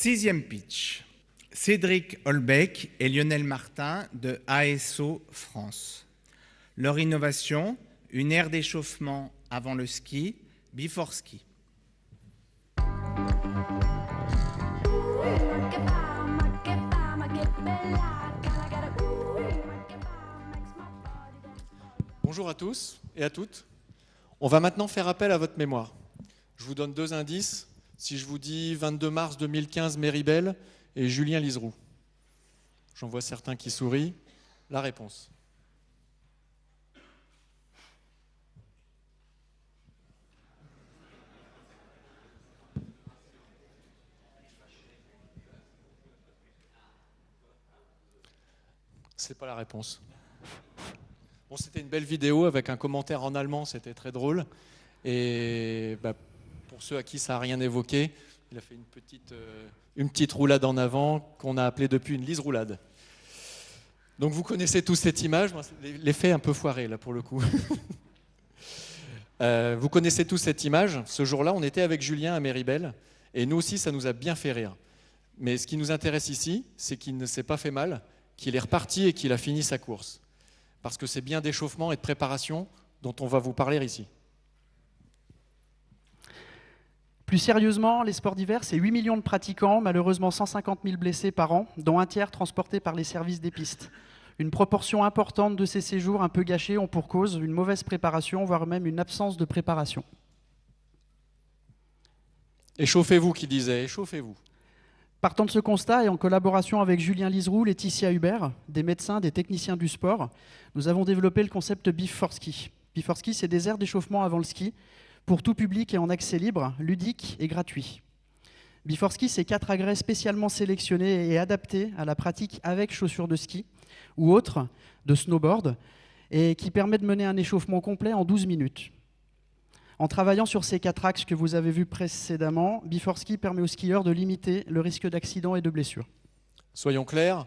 Sixième pitch. Cédric Holbeck et Lionel Martin de ASO France. Leur innovation, une aire d'échauffement avant le ski, Before Ski. Bonjour à tous et à toutes. On va maintenant faire appel à votre mémoire. Je vous donne 2 indices. Si je vous dis 22 mars 2015, Méribel et Julien Liseroux. J'en vois certains qui sourient. La réponse. C'est pas la réponse. Bon, c'était une belle vidéo avec un commentaire en allemand, c'était très drôle. Et pour ceux à qui ça n'a rien évoqué, il a fait une petite roulade en avant qu'on a appelée depuis une lise-roulade. Donc vous connaissez tous cette image, l'effet est un peu foiré là pour le coup. Vous connaissez tous cette image. Ce jour-là, on était avec Julien à Méribel et nous aussi, ça nous a bien fait rire. Mais ce qui nous intéresse ici, c'est qu'il ne s'est pas fait mal, qu'il est reparti et qu'il a fini sa course. Parce que c'est bien d'échauffement et de préparation dont on va vous parler ici. Plus sérieusement, les sports d'hiver, c'est 8 millions de pratiquants, malheureusement 150 000 blessés par an, dont un tiers transportés par les services des pistes. Une proportion importante de ces séjours un peu gâchés ont pour cause une mauvaise préparation, voire même une absence de préparation. Échauffez-vous, qui disait, échauffez-vous. Partant de ce constat et en collaboration avec Julien Liseroux, Laetitia Hubert, des médecins, des techniciens du sport, nous avons développé le concept Before Ski. Before Ski, c'est des aires d'échauffement avant le ski, pour tout public et en accès libre, ludique et gratuit. Before Ski, c'est 4 agrès spécialement sélectionnés et adaptés à la pratique avec chaussures de ski ou autres, de snowboard, et qui permet de mener un échauffement complet en 12 minutes. En travaillant sur ces 4 axes que vous avez vus précédemment, Before Ski permet aux skieurs de limiter le risque d'accident et de blessure. Soyons clairs,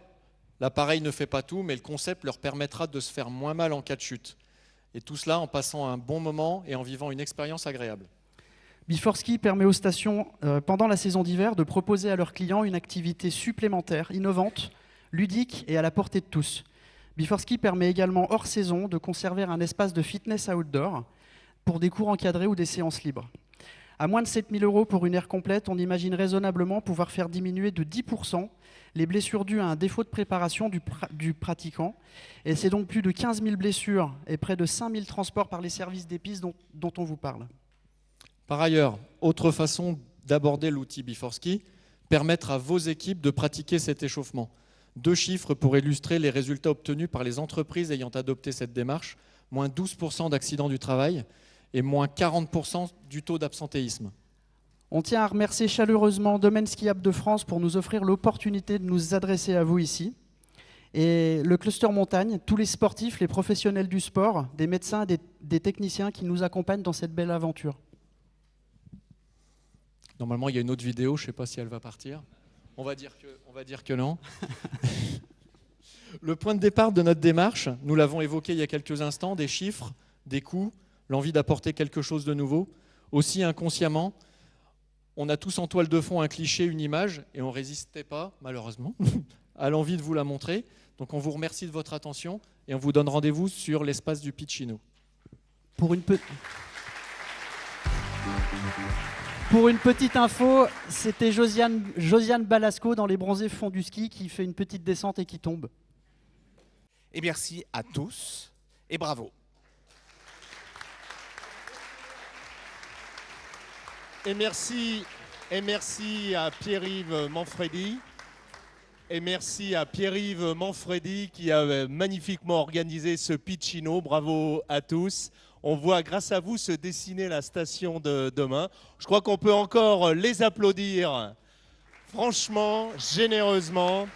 l'appareil ne fait pas tout, mais le concept leur permettra de se faire moins mal en cas de chute. Et tout cela en passant un bon moment et en vivant une expérience agréable. Before Ski permet aux stations, pendant la saison d'hiver, de proposer à leurs clients une activité supplémentaire, innovante, ludique et à la portée de tous. Before Ski permet également, hors saison, de conserver un espace de fitness outdoor pour des cours encadrés ou des séances libres. À moins de 7 000 € pour une aire complète, on imagine raisonnablement pouvoir faire diminuer de 10% les blessures dues à un défaut de préparation du pratiquant. Et c'est donc plus de 15 000 blessures et près de 5 000 transports par les services des pistes dont on vous parle. Par ailleurs, autre façon d'aborder l'outil Before Ski, permettre à vos équipes de pratiquer cet échauffement. 2 chiffres pour illustrer les résultats obtenus par les entreprises ayant adopté cette démarche, moins 12% d'accidents du travail et moins 40% du taux d'absentéisme. On tient à remercier chaleureusement Domaine Skiable de France pour nous offrir l'opportunité de nous adresser à vous ici. Et le cluster montagne, tous les sportifs, les professionnels du sport, des médecins, des techniciens qui nous accompagnent dans cette belle aventure. Normalement, il y a une autre vidéo, je ne sais pas si elle va partir. On va dire que non. Le point de départ de notre démarche, nous l'avons évoqué il y a quelques instants, des chiffres, des coûts, l'envie d'apporter quelque chose de nouveau. Aussi inconsciemment, on a tous en toile de fond un cliché, une image, et on ne résistait pas, malheureusement, à l'envie de vous la montrer. Donc on vous remercie de votre attention et on vous donne rendez-vous sur l'espace du Pitchino. Pour une petite info, c'était Josiane Balasco dans les bronzés fonds du ski qui fait une petite descente et qui tombe. Et merci à tous et bravo. Et merci à Pierre-Yves Manfredi. Et merci à Pierre-Yves Manfredi qui a magnifiquement organisé ce Pitchino. Bravo à tous. On voit grâce à vous se dessiner la station de demain. Je crois qu'on peut encore les applaudir franchement, généreusement.